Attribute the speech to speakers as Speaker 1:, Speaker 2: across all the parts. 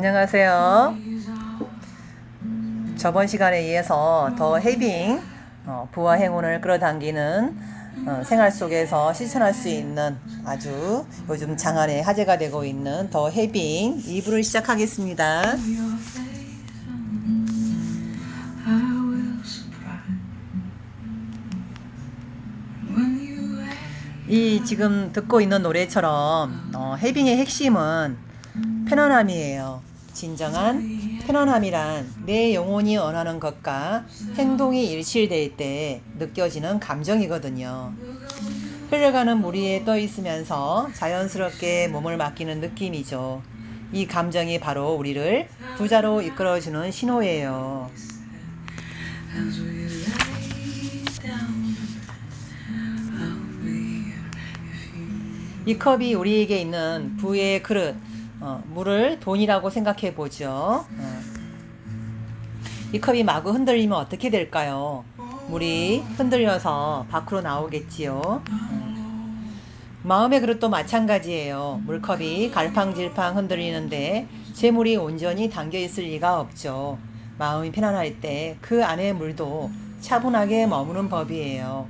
Speaker 1: 안녕하세요. 저번 시간에 이어서 더 해빙 부와 행운을 끌어당기는 생활 속에서 실천할 수 있는 아주 요즘 장안의 화제가 되고 있는 더 해빙 2부를 시작하겠습니다. 이 지금 듣고 있는 노래처럼 해빙의 핵심은 편안함이에요. 진정한 편안함이란 내 영혼이 원하는 것과 행동이 일치될 때 느껴지는 감정이거든요. 흘러가는 물 위에 떠 있으면서 자연스럽게 몸을 맡기는 느낌이죠. 이 감정이 바로 우리를 부자로 이끌어주는 신호예요. 이 컵이 우리에게 있는 부의 그릇, 물을 돈이라고 생각해 보죠. 이 컵이 마구 흔들리면 어떻게 될까요? 물이 흔들려서 밖으로 나오겠지요. 마음의 그릇도 마찬가지예요. 물컵이 갈팡질팡 흔들리는데 제 물이 온전히 담겨 있을 리가 없죠. 마음이 편안할 때 그 안의 물도 차분하게 머무는 법이에요.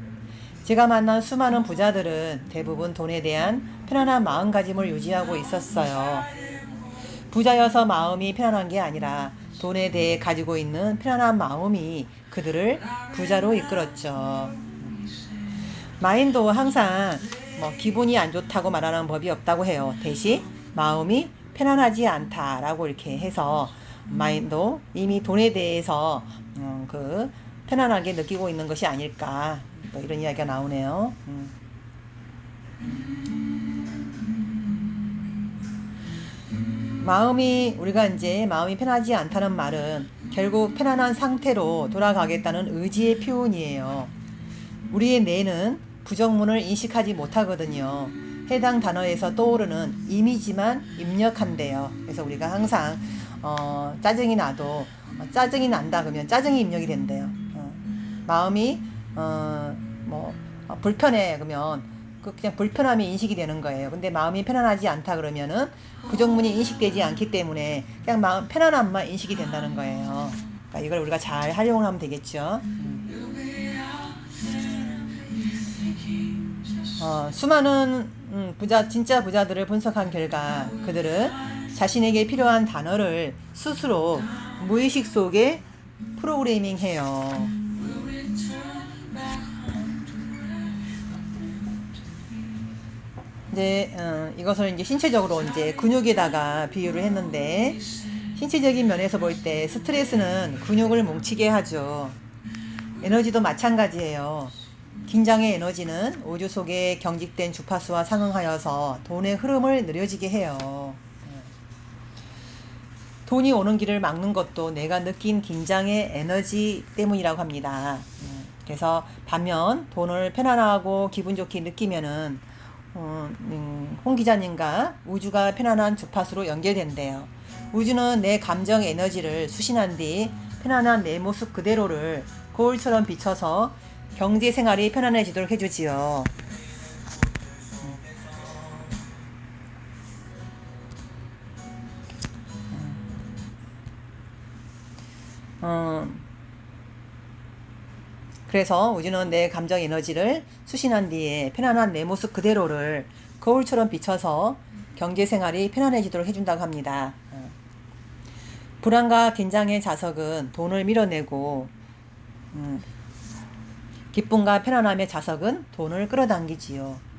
Speaker 1: 제가 만난 수많은 부자들은 대부분 돈에 대한 편안한 마음가짐을 유지하고 있었어요. 부자여서 마음이 편안한 게 아니라 돈에 대해 가지고 있는 편안한 마음이 그들을 부자로 이끌었죠. 마인도 항상 기분이 안 좋다고 말하는 법이 없다고 해요. 대신 마음이 편안하지 않다라고 이렇게 해서 마인도 이미 돈에 대해서 편안하게 느끼고 있는 것이 아닐까, 또 이런 이야기가 나오네요. 우리가 이제 마음이 편하지 않다는 말은 결국 편안한 상태로 돌아가겠다는 의지의 표현이에요. 우리의 뇌는 부정문을 인식하지 못하거든요. 해당 단어에서 떠오르는 이미지만 입력한대요. 그래서 우리가 항상 짜증이 나도 짜증이 난다 그러면 짜증이 입력이 된대요. 마음이 불편해 그러면 그냥 불편함이 인식이 되는 거예요. 근데 마음이 편안하지 않다 그러면은 부정문이 인식되지 않기 때문에 그냥 마음 편안함만 인식이 된다는 거예요. 그러니까 이걸 우리가 잘 활용을 하면 되겠죠. 수많은 진짜 부자들을 분석한 결과 그들은 자신에게 필요한 단어를 스스로 무의식 속에 프로그래밍 해요. 이제 이것을 이제 신체적으로 이제 근육에다가 비유를 했는데, 신체적인 면에서 볼 때 스트레스는 근육을 뭉치게 하죠. 에너지도 마찬가지예요. 긴장의 에너지는 우주 속에 경직된 주파수와 상응하여서 돈의 흐름을 느려지게 해요. 돈이 오는 길을 막는 것도 내가 느낀 긴장의 에너지 때문이라고 합니다. 그래서 반면 돈을 편안하고 기분 좋게 느끼면은 홍 기자님과 우주가 편안한 주파수로 연결된대요. 우주는 내 감정 에너지를 수신한 뒤 편안한 내 모습 그대로를 거울처럼 비춰서 경제 생활이 편안해지도록 해주지요. 그래서 우주는 내 감정 에너지를 수신한 뒤에 편안한 내 모습 그대로를 거울처럼 비춰서 경제 생활이 편안해지도록 해준다고 합니다. 불안과 긴장의 자석은 돈을 밀어내고 기쁨과 편안함의 자석은 돈을 끌어당기지요.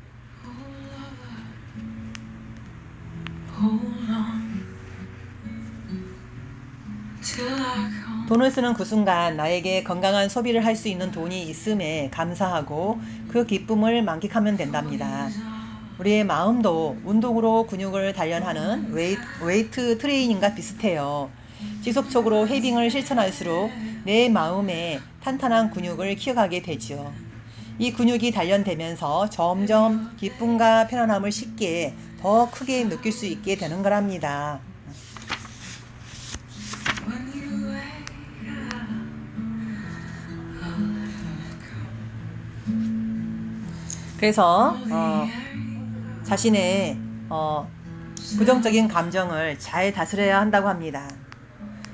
Speaker 1: 돈을 쓰는 그 순간 나에게 건강한 소비를 할 수 있는 돈이 있음에 감사하고 그 기쁨을 만끽하면 된답니다. 우리의 마음도 운동으로 근육을 단련하는 웨이트 트레이닝과 비슷해요. 지속적으로 헤빙을 실천할수록 내 마음에 탄탄한 근육을 키워가게 되죠. 이 근육이 단련되면서 점점 기쁨과 편안함을 쉽게 더 크게 느낄 수 있게 되는 거랍니다. 그래서 자신의 부정적인 감정을 잘 다스려야 한다고 합니다.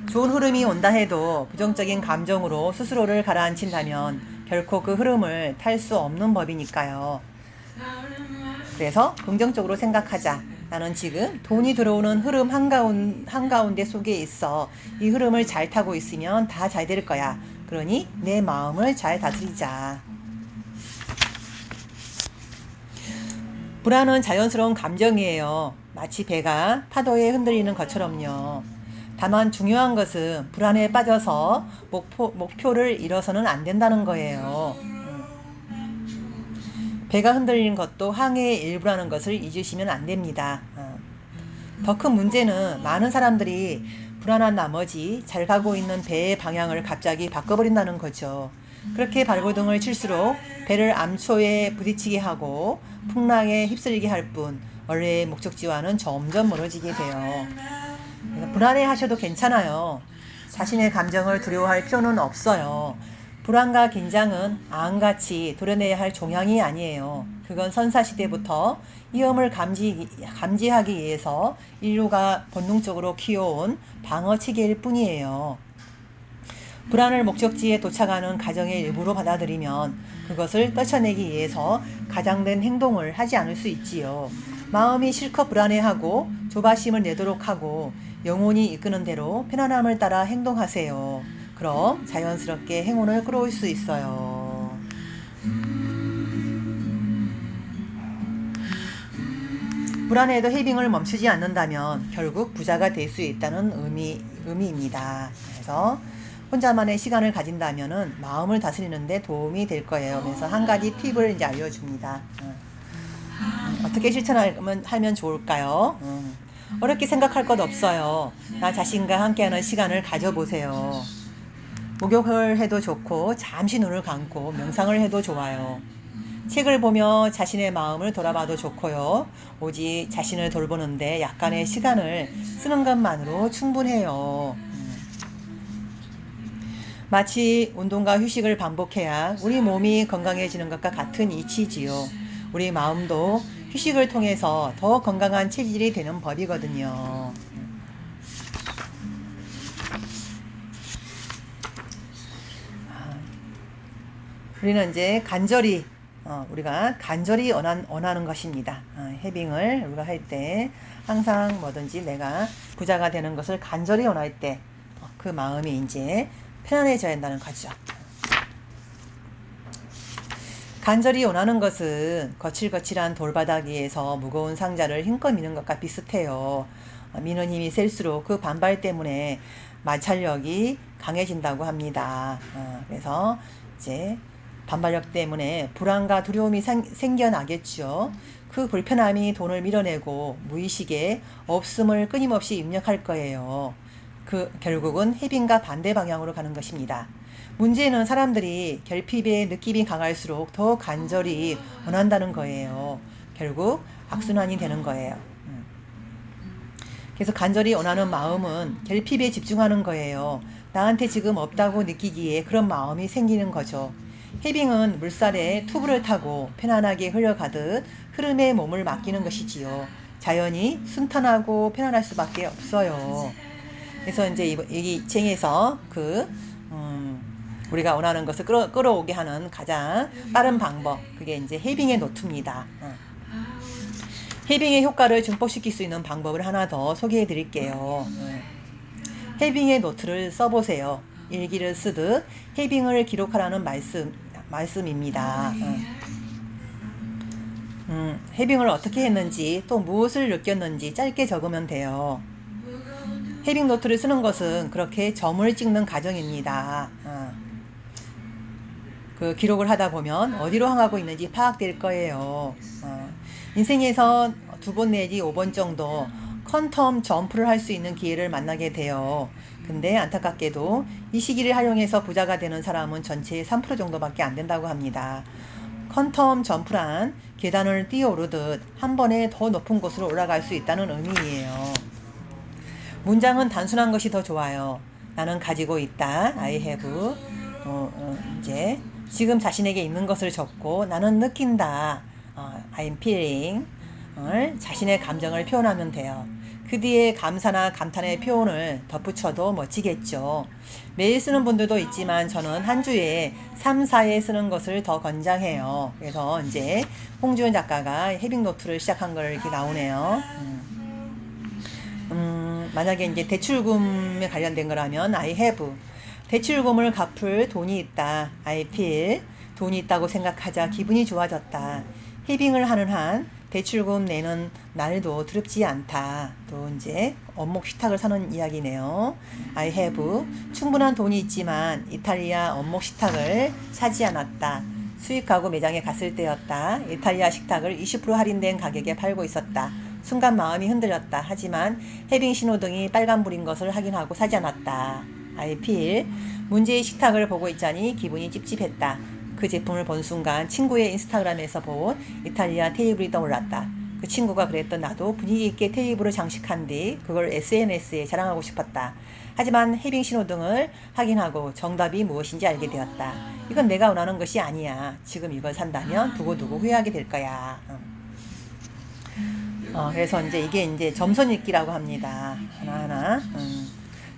Speaker 1: 좋은 흐름이 온다 해도 부정적인 감정으로 스스로를 가라앉힌다면 결코 그 흐름을 탈 수 없는 법이니까요. 그래서 긍정적으로 생각하자. 나는 지금 돈이 들어오는 흐름 한가운데 속에 있어. 이 흐름을 잘 타고 있으면 다 잘 될 거야. 그러니 내 마음을 잘 다스리자. 불안은 자연스러운 감정이에요. 마치 배가 파도에 흔들리는 것처럼요. 다만 중요한 것은 불안에 빠져서 목표를 잃어서는 안 된다는 거예요. 배가 흔들리는 것도 항해의 일부라는 것을 잊으시면 안 됩니다. 더 큰 문제는 많은 사람들이 불안한 나머지 잘 가고 있는 배의 방향을 갑자기 바꿔버린다는 거죠. 그렇게 발버둥을 칠수록 배를 암초에 부딪히게 하고 풍랑에 휩쓸리게 할 뿐 원래의 목적지와는 점점 멀어지게 돼요. 불안해 하셔도 괜찮아요. 자신의 감정을 두려워할 필요는 없어요. 불안과 긴장은 암같이 도려내야 할 종양이 아니에요. 그건 선사시대부터 위험을 감지하기 위해서 인류가 본능적으로 키워온 방어체계일 뿐이에요. 불안을 목적지에 도착하는 과정의 일부로 받아들이면 그것을 떨쳐내기 위해서 가장된 행동을 하지 않을 수 있지요. 마음이 실컷 불안해하고 조바심을 내도록 하고 영혼이 이끄는 대로 편안함을 따라 행동하세요. 그럼 자연스럽게 행운을 끌어올 수 있어요. 불안해도 헤빙을 멈추지 않는다면 결국 부자가 될 수 있다는 의미입니다. 그래서 혼자만의 시간을 가진다면은 마음을 다스리는데 도움이 될 거예요. 그래서 한 가지 팁을 이제 알려줍니다. 어떻게 실천하면 좋을까요? 어렵게 생각할 것 없어요. 나 자신과 함께하는 시간을 가져보세요. 목욕을 해도 좋고 잠시 눈을 감고 명상을 해도 좋아요. 책을 보며 자신의 마음을 돌아봐도 좋고요. 오직 자신을 돌보는데 약간의 시간을 쓰는 것만으로 충분해요. 마치 운동과 휴식을 반복해야 우리 몸이 건강해지는 것과 같은 이치지요. 우리 마음도 휴식을 통해서 더 건강한 체질이 되는 법이거든요. 우리는 이제 우리가 간절히 원하는 것입니다. 헤빙을 우리가 할 때 항상 뭐든지 내가 부자가 되는 것을 간절히 원할 때 그 마음이 이제 편안해져야 한다는 거죠. 간절히 원하는 것은 거칠거칠한 돌바닥 위에서 무거운 상자를 힘껏 미는 것과 비슷해요. 미는 힘이 셀수록 그 반발 때문에 마찰력이 강해진다고 합니다. 그래서 이제 반발력 때문에 불안과 두려움이 생겨나겠죠. 그 불편함이 돈을 밀어내고 무의식에 없음을 끊임없이 입력할 거예요. 결국은 헤빙과 반대 방향으로 가는 것입니다. 문제는 사람들이 결핍의 느낌이 강할수록 더 간절히 원한다는 거예요. 결국 악순환이 되는 거예요. 그래서 간절히 원하는 마음은 결핍에 집중하는 거예요. 나한테 지금 없다고 느끼기에 그런 마음이 생기는 거죠. 헤빙은 물살에 투브를 타고 편안하게 흘러가듯 흐름에 몸을 맡기는 것이지요. 자연이 순탄하고 편안할 수밖에 없어요. 그래서 이제 이 책에서 우리가 원하는 것을 끌어오게 하는 가장 빠른 방법, 그게 이제 헤빙의 노트입니다. 헤빙의 효과를 증폭시킬 수 있는 방법을 하나 더 소개해 드릴게요. 헤빙의 노트를 써보세요. 일기를 쓰듯 헤빙을 기록하라는 말씀입니다. 헤빙을 어떻게 했는지 또 무엇을 느꼈는지 짧게 적으면 돼요. 헤빙 노트를 쓰는 것은 그렇게 점을 찍는 과정입니다. 그 기록을 하다 보면 어디로 향하고 있는지 파악될 거예요. 인생에서 2번 내지 5번 정도 퀀텀 점프를 할 수 있는 기회를 만나게 돼요. 근데 안타깝게도 이 시기를 활용해서 부자가 되는 사람은 전체의 3% 정도밖에 안 된다고 합니다. 퀀텀 점프란 계단을 뛰어오르듯 한 번에 더 높은 곳으로 올라갈 수 있다는 의미예요. 문장은 단순한 것이 더 좋아요. 나는 가지고 있다. I have. 이제 지금 자신에게 있는 것을 적고 나는 느낀다. I'm feeling. 자신의 감정을 표현하면 돼요. 그 뒤에 감사나 감탄의 표현을 덧붙여도 멋지겠죠. 매일 쓰는 분들도 있지만 저는 한 주에 3, 4회 쓰는 것을 더 권장해요. 그래서 이제 홍지연 작가가 헤빙노트를 시작한 걸 이렇게 나오네요. 만약에 이제 대출금에 관련된 거라면 I have. 대출금을 갚을 돈이 있다. I feel. 돈이 있다고 생각하자 기분이 좋아졌다. 헤빙을 하는 한 대출금 내는 날도 두렵지 않다. 또 이제 원목 식탁을 사는 이야기네요. I have. 충분한 돈이 있지만 이탈리아 원목 식탁을 사지 않았다. 수입 가구 매장에 갔을 때였다. 이탈리아 식탁을 20% 할인된 가격에 팔고 있었다. 순간 마음이 흔들렸다. 하지만 헤빙 신호등이 빨간불인 것을 확인하고 사지 않았다. I feel. 문제의 식탁을 보고 있자니 기분이 찝찝했다. 그 제품을 본 순간 친구의 인스타그램에서 본 이탈리아 테이블이 떠올랐다. 그 친구가 그랬던 나도 분위기 있게 테이블을 장식한 뒤 그걸 SNS에 자랑하고 싶었다. 하지만 헤빙 신호등을 확인하고 정답이 무엇인지 알게 되었다. 이건 내가 원하는 것이 아니야. 지금 이걸 산다면 두고두고 후회하게 될 거야. 그래서 이제 이게 이제 점선 읽기라고 합니다. 하나하나.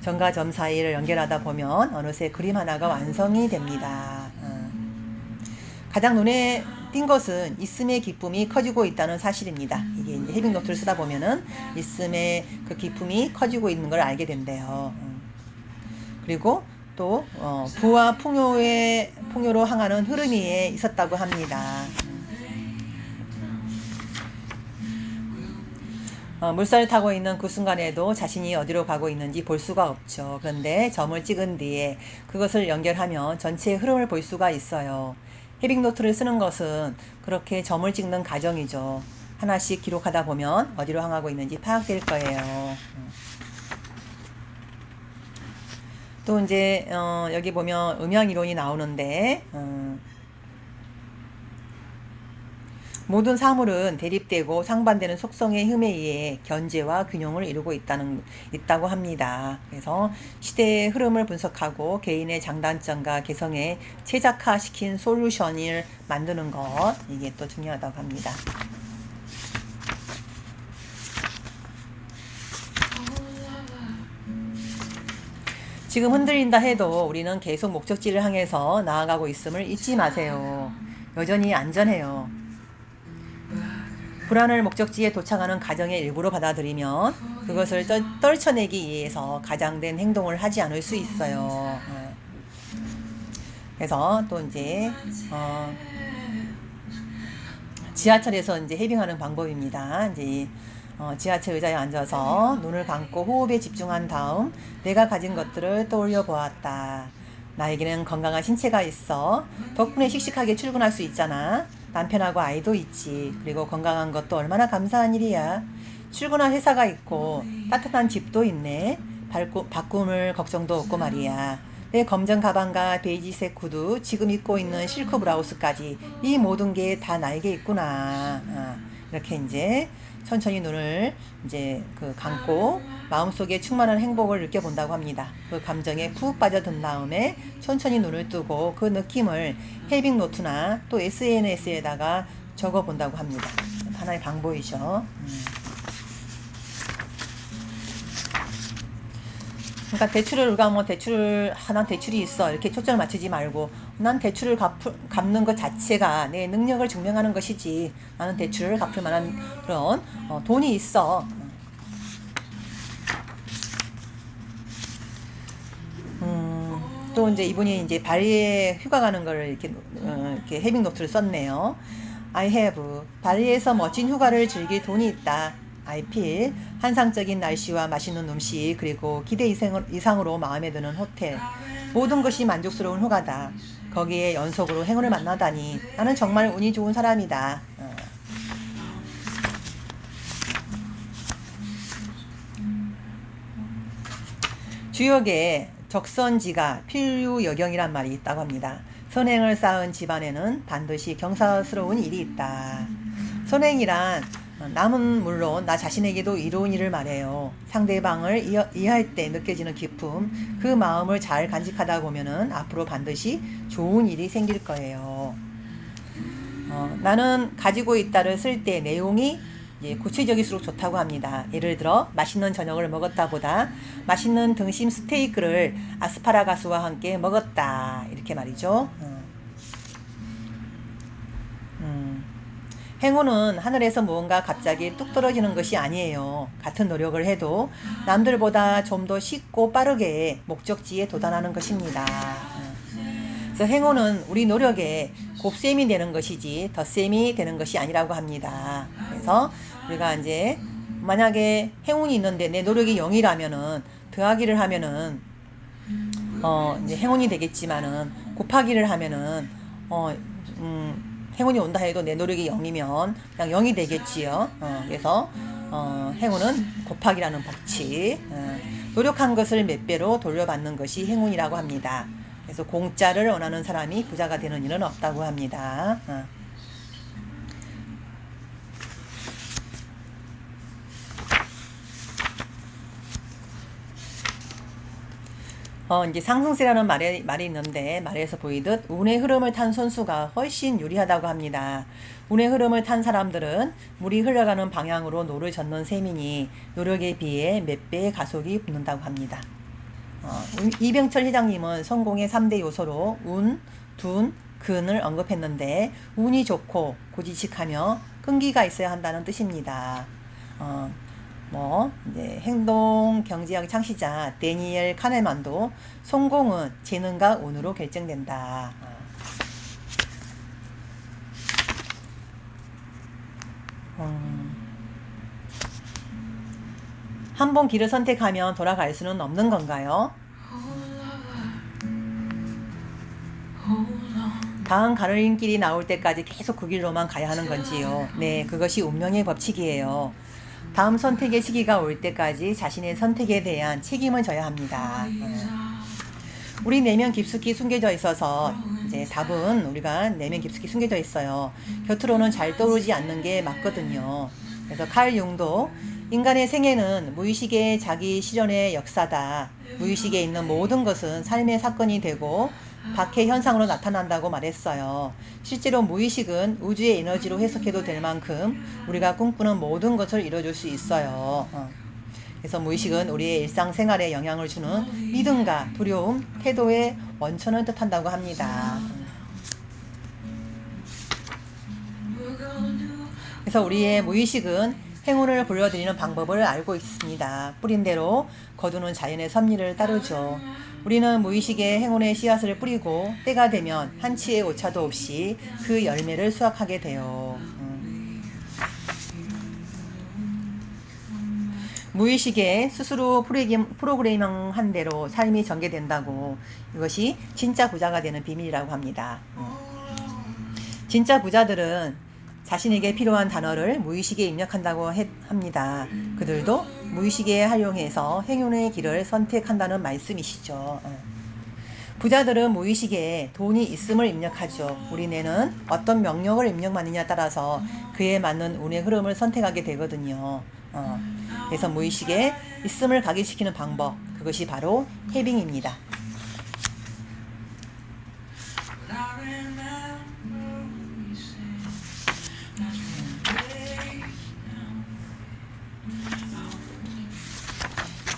Speaker 1: 점과 점 사이를 연결하다 보면 어느새 그림 하나가 완성이 됩니다. 가장 눈에 띈 것은 있음의 기쁨이 커지고 있다는 사실입니다. 이게 이제 헤빙 노트를 쓰다 보면은 있음의 그 기쁨이 커지고 있는 걸 알게 된대요. 그리고 또 부와 풍요로 향하는 흐름이 있었다고 합니다. 물살을 타고 있는 그 순간에도 자신이 어디로 가고 있는지 볼 수가 없죠. 그런데 점을 찍은 뒤에 그것을 연결하면 전체의 흐름을 볼 수가 있어요. 헤빙 노트를 쓰는 것은 그렇게 점을 찍는 과정이죠. 하나씩 기록하다 보면 어디로 향하고 있는지 파악될 거예요. 또 이제 여기 보면 음양 이론이 나오는데 모든 사물은 대립되고 상반되는 속성의 힘에 의해 견제와 균형을 이루고 있다고 합니다. 그래서 시대의 흐름을 분석하고 개인의 장단점과 개성에 최적화시킨 솔루션을 만드는 것, 이게 또 중요하다고 합니다. 지금 흔들린다 해도 우리는 계속 목적지를 향해서 나아가고 있음을 잊지 마세요. 여전히 안전해요. 불안을 목적지에 도착하는 과정의 일부로 받아들이면 그것을 떨쳐내기 위해서 가장된 행동을 하지 않을 수 있어요. 그래서 또 이제 지하철에서 이제 헤빙하는 방법입니다. 이제 지하철 의자에 앉아서 눈을 감고 호흡에 집중한 다음 내가 가진 것들을 떠올려 보았다. 나에게는 건강한 신체가 있어. 덕분에 씩씩하게 출근할 수 있잖아. 남편하고 아이도 있지. 그리고 건강한 것도 얼마나 감사한 일이야. 출근할 회사가 있고 따뜻한 집도 있네. 바꿈을 걱정도 없고 말이야. 내 검정 가방과 베이지색 구두, 지금 입고 있는 실크 브라우스까지 이 모든 게 다 나에게 있구나. 이렇게 이제 천천히 눈을 이제 감고 마음속에 충만한 행복을 느껴본다고 합니다. 그 감정에 푹 빠져든 다음에 천천히 눈을 뜨고 그 느낌을 헤빙 노트나 또 SNS에다가 적어본다고 합니다. 하나의 방법이죠. 그러니까 대출을 우리가 난 대출이 있어 이렇게 초점을 맞추지 말고 난 대출을 갚는 것 자체가 내 능력을 증명하는 것이지 나는 대출을 갚을 만한 그런 돈이 있어. 또 이제 이분이 이제 발리에 휴가 가는 걸 이렇게 헤빙 노트를 썼네요. I have. 발리에서 멋진 휴가를 즐길 돈이 있다. I feel. 환상적인 날씨와 맛있는 음식 그리고 기대 이상으로 마음에 드는 호텔. 모든 것이 만족스러운 휴가다. 거기에 연속으로 행운을 만나다니 나는 정말 운이 좋은 사람이다. 주역에 적선지가 필유여경이란 말이 있다고 합니다. 선행을 쌓은 집안에는 반드시 경사스러운 일이 있다. 선행이란 남은 물론 나 자신에게도 이로운 일을 말해요. 상대방을 이해할 때 느껴지는 기쁨, 그 마음을 잘 간직하다 보면은 앞으로 반드시 좋은 일이 생길 거예요. 나는 가지고 있다를 쓸 때 내용이 이제 구체적일수록 좋다고 합니다. 예를 들어 맛있는 저녁을 먹었다 보다 맛있는 등심 스테이크를 아스파라가스와 함께 먹었다 이렇게 말이죠. 행운은 하늘에서 무언가 갑자기 뚝 떨어지는 것이 아니에요. 같은 노력을 해도 남들보다 좀 더 쉽고 빠르게 목적지에 도달하는 것입니다. 그래서 행운은 우리 노력에 곱셈이 되는 것이지 덧셈이 되는 것이 아니라고 합니다. 그래서 우리가 이제 만약에 행운이 있는데 내 노력이 0이라면은 더하기를 하면은 이제 행운이 되겠지만은 곱하기를 하면은 행운이 온다 해도 내 노력이 0이면 그냥 0이 되겠지요. 그래서 행운은 곱하기라는 법칙. 노력한 것을 몇 배로 돌려받는 것이 행운이라고 합니다. 그래서 공짜를 원하는 사람이 부자가 되는 일은 없다고 합니다. 이제 상승세라는 말이 있는데 말에서 보이듯 운의 흐름을 탄 선수가 훨씬 유리하다고 합니다. 운의 흐름을 탄 사람들은 물이 흘러가는 방향으로 노를 젓는 셈이니 노력에 비해 몇 배의 가속이 붙는다고 합니다. 이병철 회장님은 성공의 3대 요소로 운, 둔, 근을 언급했는데 운이 좋고 고지식하며 끈기가 있어야 한다는 뜻입니다. 이제 행동 경제학 창시자 데니엘 카네만도 성공은 재능과 운으로 결정된다. 한 번 길을 선택하면 돌아갈 수는 없는 건가요? 다음 가는 길이 나올 때까지 계속 그 길로만 가야 하는 건지요? 네, 그것이 운명의 법칙이에요. 다음 선택의 시기가 올 때까지 자신의 선택에 대한 책임을 져야 합니다. 우리 내면 깊숙이 숨겨져 있어서 이제 답은 우리가 내면 깊숙이 숨겨져 있어요. 곁으로는 잘 떠오르지 않는 게 맞거든요. 그래서 칼 융도 인간의 생애는 무의식의 자기 실현의 역사다. 무의식에 있는 모든 것은 삶의 사건이 되고 박해 현상으로 나타난다고 말했어요. 실제로 무의식은 우주의 에너지로 해석해도 될 만큼 우리가 꿈꾸는 모든 것을 이뤄줄 수 있어요. 그래서 무의식은 우리의 일상생활에 영향을 주는 믿음과 두려움, 태도의 원천을 뜻한다고 합니다. 그래서 우리의 무의식은 행운을 불러들이는 방법을 알고 있습니다. 뿌린 대로 거두는 자연의 섭리를 따르죠. 우리는 무의식에 행운의 씨앗을 뿌리고 때가 되면 한치의 오차도 없이 그 열매를 수확하게 돼요. 무의식에 스스로 프로그래밍한 대로 삶이 전개된다고 이것이 진짜 부자가 되는 비밀이라고 합니다. 진짜 부자들은 자신에게 필요한 단어를 무의식에 입력한다고 합니다. 그들도 무의식에 활용해서 행운의 길을 선택한다는 말씀이시죠. 부자들은 무의식에 돈이 있음을 입력하죠. 우리 뇌는 어떤 명령을 입력하느냐에 따라서 그에 맞는 운의 흐름을 선택하게 되거든요. 그래서 무의식에 있음을 각인시키는 방법, 그것이 바로 해빙입니다.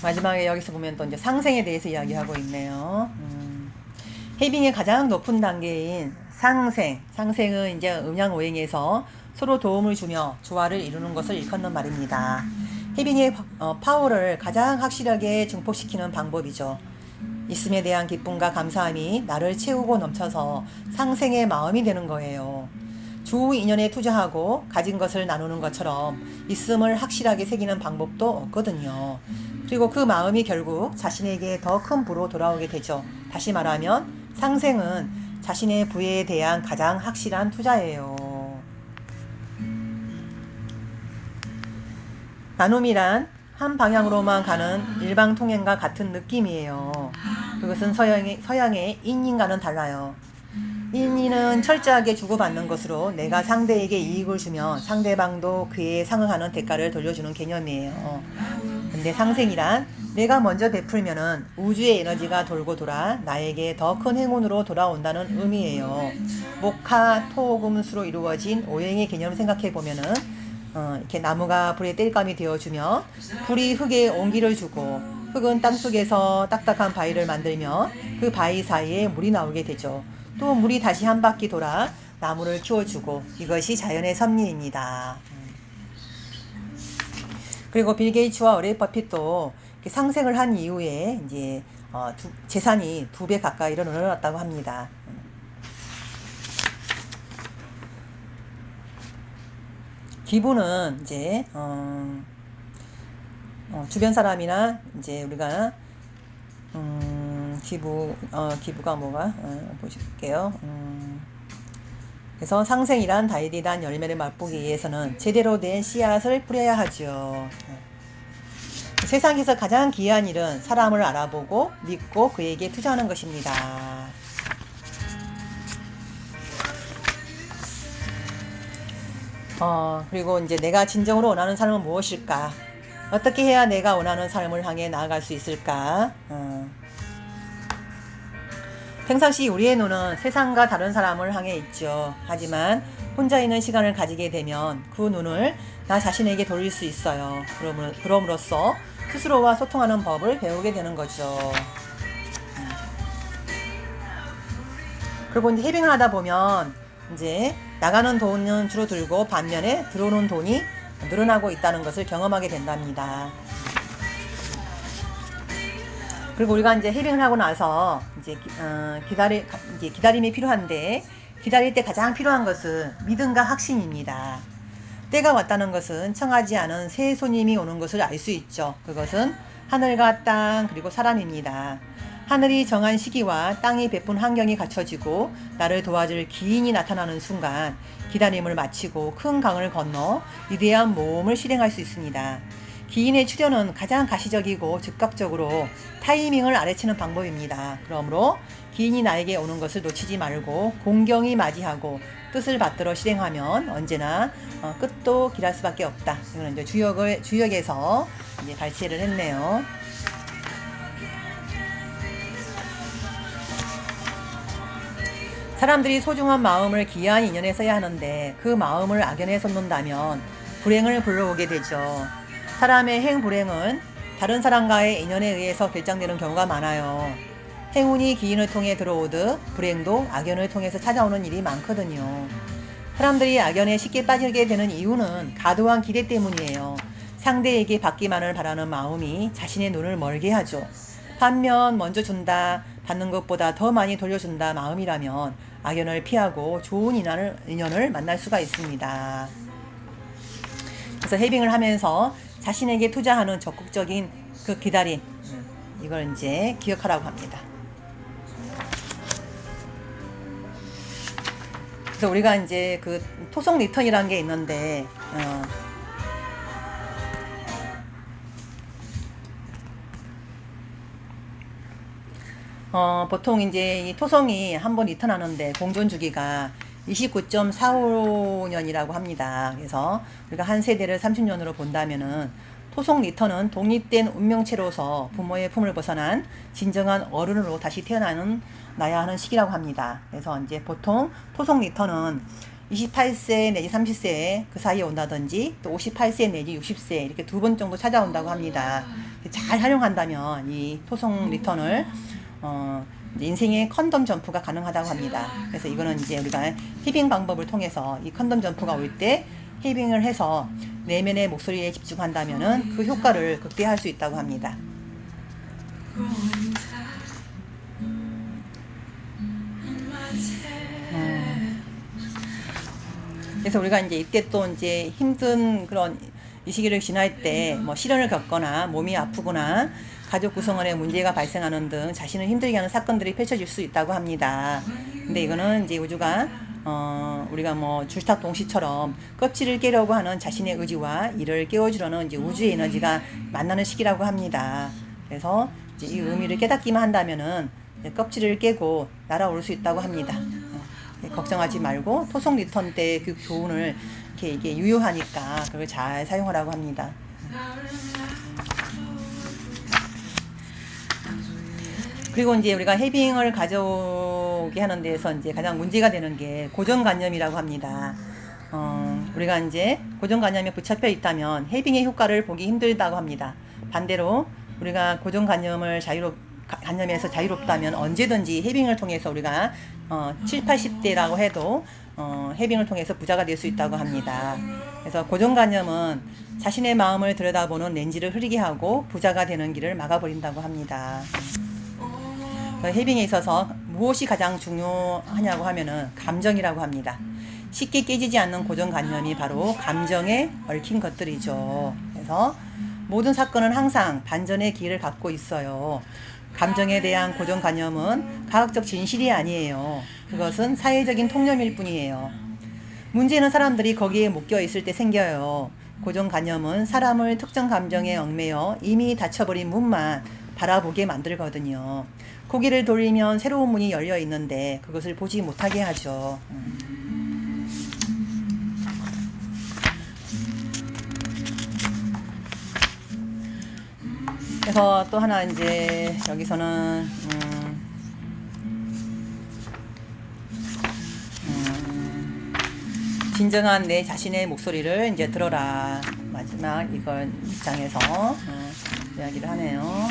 Speaker 1: 마지막에 여기서 보면 또 이제 상생에 대해서 이야기하고 있네요. 해빙의 가장 높은 단계인 상생은 이제 음양오행에서 서로 도움을 주며 조화를 이루는 것을 일컫는 말입니다. 해빙의 파워를 가장 확실하게 증폭시키는 방법이죠. 있음에 대한 기쁨과 감사함이 나를 채우고 넘쳐서 상생의 마음이 되는 거예요. 주 인연에 투자하고 가진 것을 나누는 것처럼 있음을 확실하게 새기는 방법도 없거든요. 그리고 그 마음이 결국 자신에게 더 큰 부로 돌아오게 되죠. 다시 말하면 상생은 자신의 부에 대한 가장 확실한 투자예요. 나눔이란 한 방향으로만 가는 일방통행과 같은 느낌이에요. 그것은 서양의 인인과는 달라요. 인인은 철저하게 주고받는 것으로 내가 상대에게 이익을 주면 상대방도 그에 상응하는 대가를 돌려주는 개념이에요. 근데 상생이란 내가 먼저 베풀면은 우주의 에너지가 돌고 돌아 나에게 더 큰 행운으로 돌아온다는 의미예요. 목화, 토, 금, 수로 이루어진 오행의 개념을 생각해 보면은 이렇게 나무가 불에 땔감이 되어주며 불이 흙에 온기를 주고 흙은 땅속에서 딱딱한 바위를 만들며 그 바위 사이에 물이 나오게 되죠. 또 물이 다시 한 바퀴 돌아 나무를 키워주고 이것이 자연의 섭리입니다. 그리고 빌 게이츠와 워렌 버핏도 상생을 한 이후에 이제 재산이 2배 가까이로 늘어났다고 합니다. 기부는 이제 주변 사람이나 이제 우리가 기부가 뭐가 보실게요. 그래서 상생이란 다이디단 열매를 맛보기 위해서는 제대로 된 씨앗을 뿌려야 하죠. 세상에서 가장 귀한 일은 사람을 알아보고 믿고 그에게 투자하는 것입니다. 그리고 이제 내가 진정으로 원하는 삶은 무엇일까? 어떻게 해야 내가 원하는 삶을 향해 나아갈 수 있을까? 평상시 우리의 눈은 세상과 다른 사람을 향해 있죠. 하지만 혼자 있는 시간을 가지게 되면 그 눈을 나 자신에게 돌릴 수 있어요. 그럼으로써 스스로와 소통하는 법을 배우게 되는 거죠. 그리고 이제 헤빙을 하다 보면 이제 나가는 돈은 줄어들고 반면에 들어오는 돈이 늘어나고 있다는 것을 경험하게 된답니다. 그리고 우리가 이제 헤빙을 하고 나서 이제 기다림이 필요한데 기다릴 때 가장 필요한 것은 믿음과 확신입니다. 때가 왔다는 것은 청하지 않은 새 손님이 오는 것을 알 수 있죠. 그것은 하늘과 땅 그리고 사람입니다. 하늘이 정한 시기와 땅이 베푼 환경이 갖춰지고 나를 도와줄 기인이 나타나는 순간 기다림을 마치고 큰 강을 건너 위대한 모험을 실행할 수 있습니다. 기인의 출현은 가장 가시적이고 즉각적으로 타이밍을 알아채는 방법입니다. 그러므로 기인이 나에게 오는 것을 놓치지 말고 공경히 맞이하고 뜻을 받들어 실행하면 언제나 끝도 길할 수밖에 없다. 이거는 이제 주역에서 이제 발췌를 했네요. 사람들이 소중한 마음을 귀한 인연에 써야 하는데 그 마음을 악연에 쏟는다면 불행을 불러오게 되죠. 사람의 행불행은 다른 사람과의 인연에 의해서 결정되는 경우가 많아요. 행운이 기인을 통해 들어오듯 불행도 악연을 통해서 찾아오는 일이 많거든요. 사람들이 악연에 쉽게 빠지게 되는 이유는 과도한 기대 때문이에요. 상대에게 받기만을 바라는 마음이 자신의 눈을 멀게 하죠. 반면 먼저 준다, 받는 것보다 더 많이 돌려준다 마음이라면 악연을 피하고 좋은 인연을 만날 수가 있습니다. 그래서 헤빙을 하면서 자신에게 투자하는 적극적인 그 기다림, 이걸 이제 기억하라고 합니다. 그래서 우리가 이제 그 토속 리턴이라는 게 있는데, 보통 이제 이 토성이 한번 리턴하는데 공존 주기가 29.45년이라고 합니다. 그래서 우리가 한 세대를 30년으로 본다면은 토속 리턴은 독립된 운명체로서 부모의 품을 벗어난 진정한 어른으로 다시 태어나야 하는 시기라고 합니다. 그래서 이제 보통 토속 리턴은 28세 내지 30세 그 사이에 온다든지 또 58세 내지 60세 이렇게 2번 정도 찾아온다고 합니다. 잘 활용한다면 이 토속 리턴을 인생의 컨덤 점프가 가능하다고 합니다. 그래서 이거는 이제 우리가 히빙 방법을 통해서 이 컨덤 점프가 올 때 히빙을 해서 내면의 목소리에 집중한다면은 그 효과를 극대화할 수 있다고 합니다. 그래서 우리가 이제 이때 또 이제 힘든 그런 이 시기를 지날 때 뭐 시련을 겪거나 몸이 아프거나 가족 구성원에 문제가 발생하는 등 자신을 힘들게 하는 사건들이 펼쳐질 수 있다고 합니다. 근데 이거는 이제 우주가 우리가 뭐 줄탁 동시처럼 껍질을 깨려고 하는 자신의 의지와 이를 깨워주려는 이제 우주의 에너지가 만나는 시기라고 합니다. 그래서 이제 이 의미를 깨닫기만 한다면은 껍질을 깨고 날아올 수 있다고 합니다. 걱정하지 말고 토속 리턴 때 그 교훈을 이게 유효하니까 그걸 잘 사용하라고 합니다. 그리고 이제 우리가 헤빙을 가져오게 하는 데서 이제 가장 문제가 되는 게 고정관념이라고 합니다. 우리가 이제 고정관념에 붙잡혀 있다면 해빙의 효과를 보기 힘들다고 합니다. 반대로 우리가 고정관념을 관념에서 자유롭다면 언제든지 해빙을 통해서 우리가 7, 80대라고 해도 해빙을 통해서 부자가 될 수 있다고 합니다. 그래서 고정관념은 자신의 마음을 들여다보는 렌즈를 흐리게 하고 부자가 되는 길을 막아버린다고 합니다. 해빙에 있어서 무엇이 가장 중요하냐고 하면은 감정이라고 합니다. 쉽게 깨지지 않는 고정관념이 바로 감정에 얽힌 것들이죠. 그래서 모든 사건은 항상 반전의 기회를 갖고 있어요. 감정에 대한 고정관념은 과학적 진실이 아니에요. 그것은 사회적인 통념일 뿐이에요. 문제는 사람들이 거기에 묶여 있을 때 생겨요. 고정관념은 사람을 특정 감정에 얽매여 이미 닫혀버린 문만 바라보게 만들거든요. 고개를 돌리면 새로운 문이 열려 있는데 그것을 보지 못하게 하죠. 그래서 또 하나 이제 여기서는 진정한 내 자신의 목소리를 이제 들어라. 마지막 이걸 입장에서 이야기를 하네요.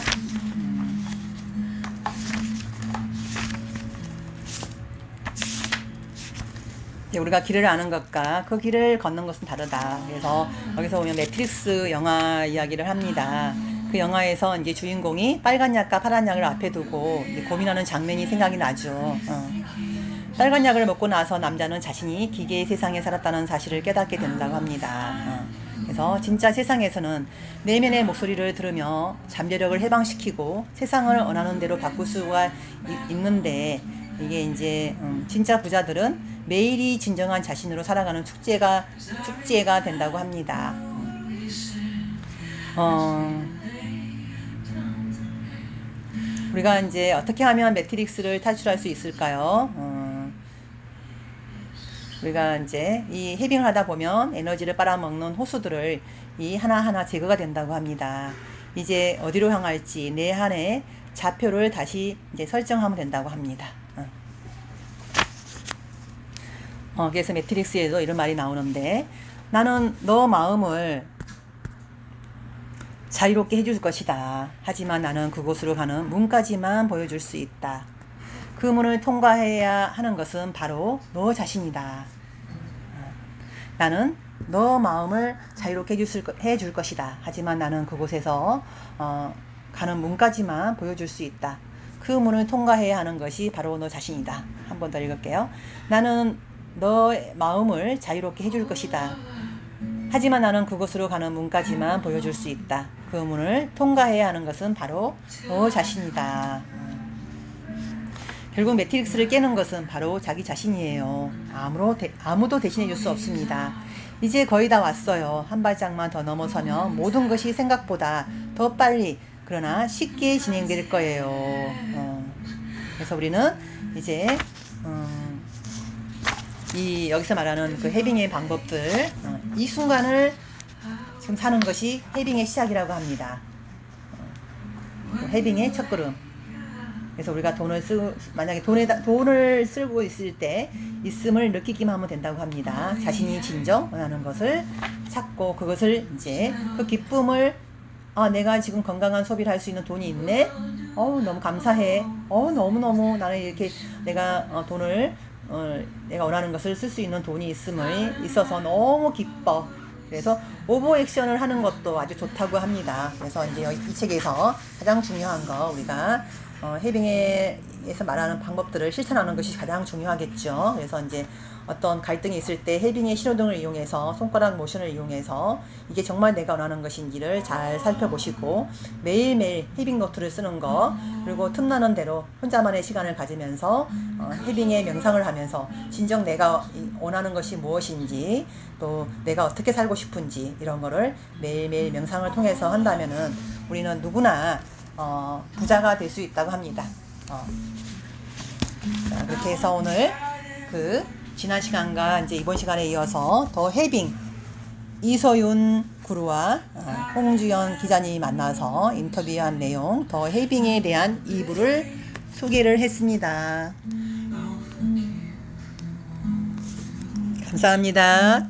Speaker 1: 우리가 길을 아는 것과 그 길을 걷는 것은 다르다. 그래서 여기서 보면 매트릭스 영화 이야기를 합니다. 그 영화에서 이제 주인공이 빨간 약과 파란 약을 앞에 두고 이제 고민하는 장면이 생각이 나죠. 빨간 약을 먹고 나서 남자는 자신이 기계의 세상에 살았다는 사실을 깨닫게 된다고 합니다. 그래서 진짜 세상에서는 내면의 목소리를 들으며 잠재력을 해방시키고 세상을 원하는 대로 바꿀 수가 있는데 이게 이제 진짜 부자들은 매일이 진정한 자신으로 살아가는 축제가 된다고 합니다. 우리가 이제 어떻게 하면 매트릭스를 탈출할 수 있을까요? 우리가 이제 이 해빙을 하다 보면 에너지를 빨아먹는 호수들을 이 하나하나 제거가 된다고 합니다. 이제 어디로 향할지 내 안에 좌표를 다시 이제 설정하면 된다고 합니다. 그래서 매트릭스에도 이런 말이 나오는데 나는 너 마음을 자유롭게 해줄 것이다. 하지만 나는 그곳으로 가는 문까지만 보여줄 수 있다. 그 문을 통과해야 하는 것은 바로 너 자신이다. 나는 너 마음을 자유롭게 해줄 것이다. 하지만 나는 그곳에서 가는 문까지만 보여줄 수 있다. 그 문을 통과해야 하는 것이 바로 너 자신이다. 한 번 더 읽을게요. 나는 너의 마음을 자유롭게 해줄 것이다. 하지만 나는 그곳으로 가는 문까지만 보여줄 수 있다. 그 문을 통과해야 하는 것은 바로 너 자신이다. 결국 매트릭스를 깨는 것은 바로 자기 자신이에요. 아무도 대신해 줄 수 없습니다. 이제 거의 다 왔어요. 한 발짝만 더 넘어서면 모든 것이 생각보다 더 빨리 그러나 쉽게 진행될 거예요. 그래서 우리는 이제 여기서 말하는 그 해빙의 방법들, 이 순간을 지금 사는 것이 해빙의 시작이라고 합니다. 해빙의 첫걸음. 그래서 우리가 만약에 돈을 쓰고 있음을 느끼기만 하면 된다고 합니다. 자신이 진정 원하는 것을 찾고 그것을 이제 그 기쁨을 내가 지금 건강한 소비를 할 수 있는 돈이 있네. 너무 감사해. 너무너무 나는 이렇게 내가 돈을 내가 원하는 것을 쓸 수 있는 돈이 있어서 너무 기뻐. 그래서 오버 액션을 하는 것도 아주 좋다고 합니다. 그래서 이제 이 책에서 가장 중요한 거 우리가 해빙에서 말하는 방법들을 실천하는 것이 가장 중요하겠죠. 그래서 이제 어떤 갈등이 있을 때 해빙의 신호등을 이용해서 손가락 모션을 이용해서 이게 정말 내가 원하는 것인지를 잘 살펴보시고 매일매일 해빙 노트를 쓰는 거 그리고 틈나는 대로 혼자만의 시간을 가지면서 해빙의 명상을 하면서 진정 내가 원하는 것이 무엇인지 또 내가 어떻게 살고 싶은지 이런 거를 매일매일 명상을 통해서 한다면은 우리는 누구나 부자가 될 수 있다고 합니다. 자, 그렇게 해서 오늘 지난 시간과 이제 이번 시간에 이어서 더 해빙 이서윤 구루와 홍주연 기자님이 만나서 인터뷰한 내용 더 해빙에 대한 2부를 소개를 했습니다. 감사합니다.